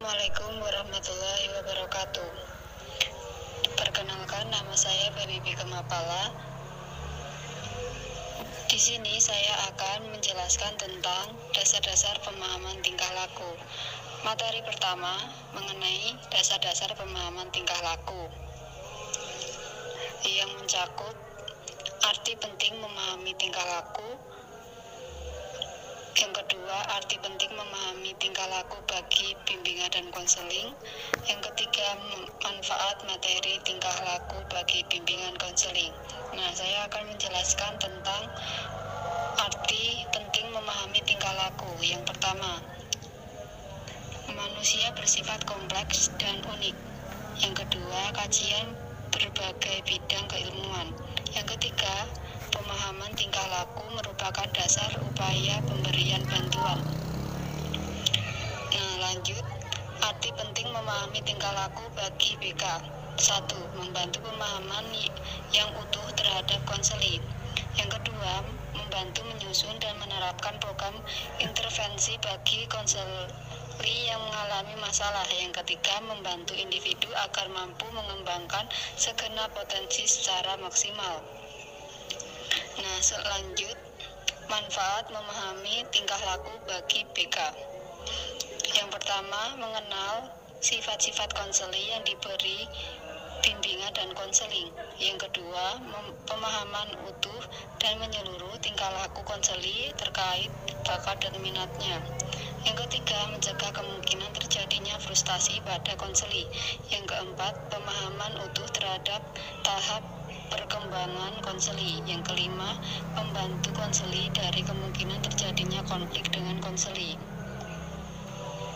Assalamualaikum warahmatullahi wabarakatuh. Perkenalkan, nama saya Baby Kemapala. Di sini saya akan menjelaskan tentang dasar-dasar pemahaman tingkah laku. Materi pertama mengenai dasar-dasar pemahaman tingkah laku yang mencakup arti penting memahami tingkah laku. Yang kedua, arti penting memahami tingkah laku bagi bimbingan dan konseling. Yang ketiga, manfaat materi tingkah laku bagi bimbingan konseling. Nah, saya akan menjelaskan tentang arti penting memahami tingkah laku. Yang pertama, manusia bersifat kompleks dan unik. Yang kedua, kajian berbagai bidang keilmuan. Yang ketiga, pemahaman tingkah laku merupakan dasar upaya pemberian bantuan. Nah, lanjut. Arti penting memahami tingkah laku bagi BK. 1. Membantu pemahaman yang utuh terhadap konseling. Yang kedua, membantu menyusun dan menerapkan program intervensi bagi konseli yang mengalami masalah. Yang ketiga, membantu individu agar mampu mengembangkan segenap potensi secara maksimal. Nah, selanjut, manfaat memahami tingkah laku bagi BK. Yang pertama, mengenal sifat-sifat konseli yang diberi bimbingan dan konseling. Yang kedua, pemahaman utuh dan menyeluruh tingkah laku konseli terkait bakat dan minatnya. Yang ketiga, mencegah kemungkinan terjadinya frustasi pada konseli. Yang keempat, pemahaman utuh terhadap tahap perkembangan konseli. Yang kelima, membantu konseli dari kemungkinan terjadinya konflik dengan konseli.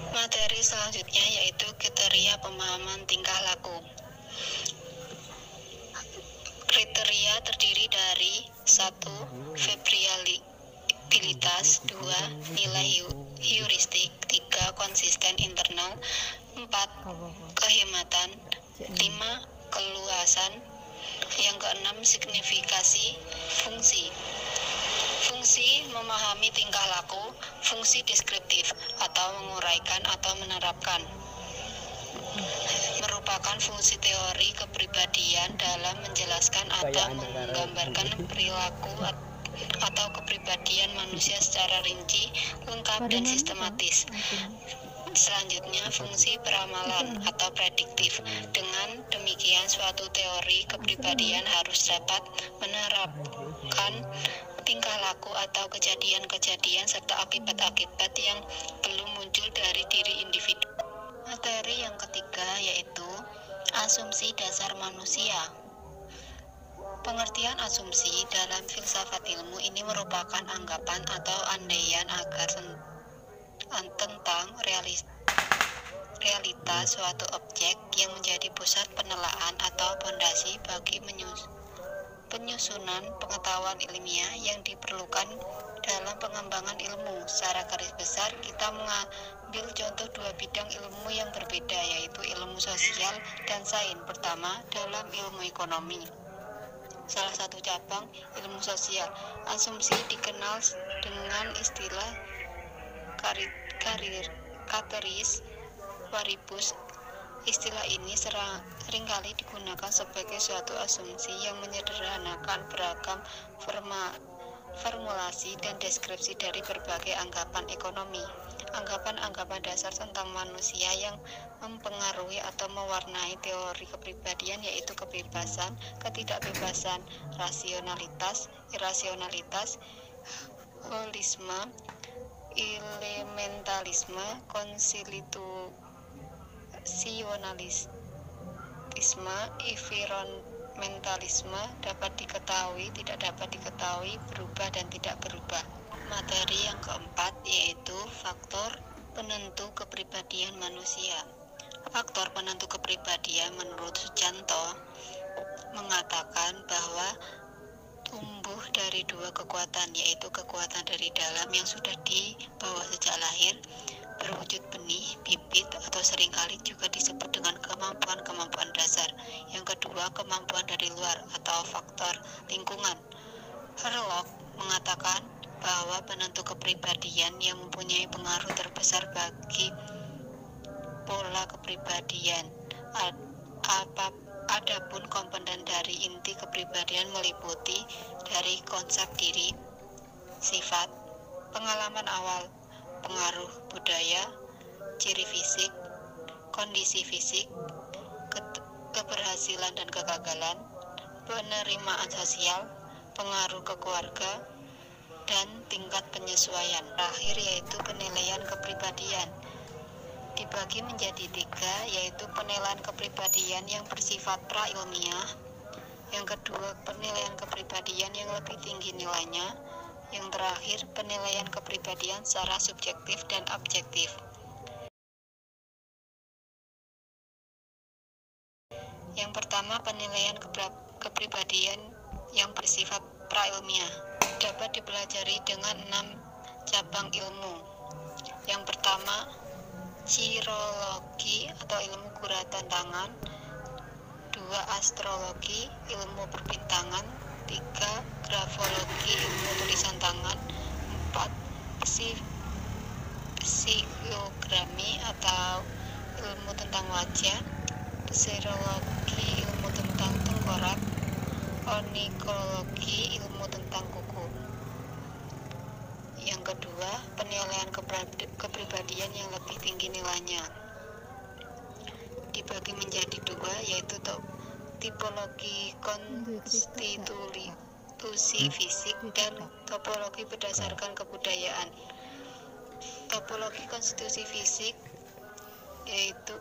Materi selanjutnya yaitu kriteria pemahaman tingkah laku. Kriteria terdiri dari 1. Variabilitas, 2. Nilai heuristik, 3. Konsisten internal, 4. Kehematan, 5. Keluasan. Yang keenam, signifikasi fungsi. Fungsi memahami tingkah laku, fungsi deskriptif atau menguraikan atau menerapkan. Merupakan fungsi teori kepribadian dalam menjelaskan atau menggambarkan perilaku atau kepribadian manusia secara rinci, lengkap, dan sistematis. Selanjutnya, fungsi peramalan atau prediktif. Dengan demikian, suatu teori kepribadian harus dapat menerapkan tingkah laku atau kejadian-kejadian serta akibat-akibat yang belum muncul dari diri individu. Materi yang ketiga yaitu asumsi dasar manusia. Pengertian asumsi dalam filsafat ilmu ini merupakan anggapan atau andaian agar tentang realitas suatu objek yang menjadi pusat penelaan atau pondasi bagi penyusunan pengetahuan ilmiah yang diperlukan dalam pengembangan ilmu. Secara garis besar, kita mengambil contoh dua bidang ilmu yang berbeda, yaitu ilmu sosial dan sains. Pertama, dalam ilmu ekonomi. Salah satu cabang ilmu sosial, asumsi dikenal dengan istilah cateris paribus. Istilah ini seringkali digunakan sebagai suatu asumsi yang menyederhanakan beragam formulasi dan deskripsi dari berbagai anggapan ekonomi. Anggapan-anggapan dasar tentang manusia yang mempengaruhi atau mewarnai teori kepribadian yaitu kebebasan, ketidakbebasan, rasionalitas, irasionalitas, holisme, elementalisme, konstitusionalisme, environmentalisme, dapat diketahui, tidak dapat diketahui, berubah dan tidak berubah. Materi yang keempat yaitu faktor penentu kepribadian manusia. Faktor penentu kepribadian menurut Sujanto mengatakan bahwa tumbuh dari dua kekuatan, yaitu kekuatan dari dalam yang sudah dibawa sejak lahir, berwujud benih, bibit, atau seringkali juga disebut dengan kemampuan-kemampuan dasar. Yang kedua, kemampuan dari luar atau faktor lingkungan. Herlock mengatakan bahwa penentu kepribadian yang mempunyai pengaruh terbesar bagi pola skala kepribadian. Adapun komponen dari inti kepribadian meliputi dari konsep diri, sifat, pengalaman awal, pengaruh budaya, ciri fisik, kondisi fisik, keberhasilan dan kegagalan, penerimaan sosial, pengaruh ke keluarga, dan tingkat penyesuaian. Terakhir yaitu penilaian kepribadian. Dibagi menjadi 3, yaitu penilaian kepribadian yang bersifat pra-ilmiah, yang kedua penilaian kepribadian yang lebih tinggi nilainya, yang terakhir penilaian kepribadian secara subjektif dan objektif. Yang pertama, penilaian kepribadian yang bersifat pra-ilmiah dapat dipelajari dengan 6 cabang ilmu. Yang pertama, chirologi atau ilmu guratan tangan, 2 astrologi, ilmu perbintangan, 3 grafologi, ilmu tulisan tangan, 4 psikogrami atau ilmu tentang wajah, serologi, ilmu tentang tengkorak, onikolologi, ilmu tentang kuku. Yang kedua, penilaian kepribadian yang lebih tinggi nilainya dibagi menjadi 2, yaitu tipologi konstitusi fisik dan topologi berdasarkan kebudayaan. Topologi konstitusi fisik yaitu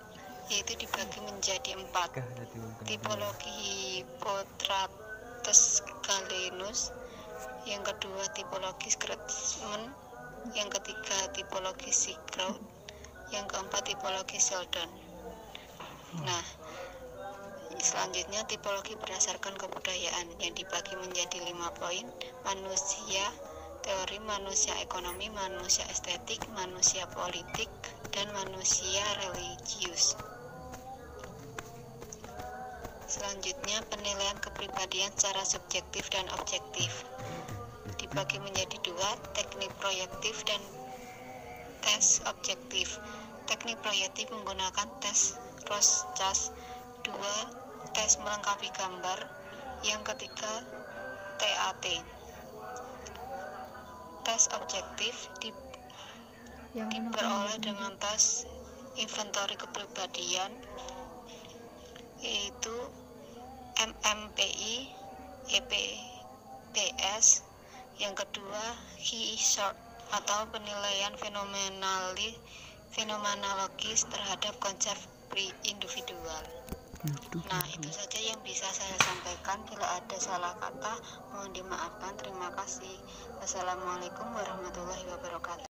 dibagi menjadi 4, tipologi Hippocrates Galenus, yang kedua tipologi Kreutzmann, yang ketiga tipologi Sigurd, yang keempat tipologi Sheldon. Nah, selanjutnya tipologi berdasarkan kebudayaan yang dibagi menjadi 5 poin: manusia teori, manusia ekonomi, manusia estetik, manusia politik, dan manusia religius. Selanjutnya, penilaian kepribadian secara subjektif dan objektif dibagi menjadi 2, teknik proyektif dan tes objektif. Teknik proyektif menggunakan tes Rorschach, 2 tes melengkapi gambar, yang ketiga TAT. Tes objektif diperoleh dengan tes inventory kepribadian, yaitu MMPI, EPPS. Yang kedua, Key-Sort atau penilaian fenomenologis terhadap konsep individual. Nah, itu saja yang bisa saya sampaikan. Bila ada salah kata, mohon dimaafkan. Terima kasih. Wassalamualaikum warahmatullahi wabarakatuh.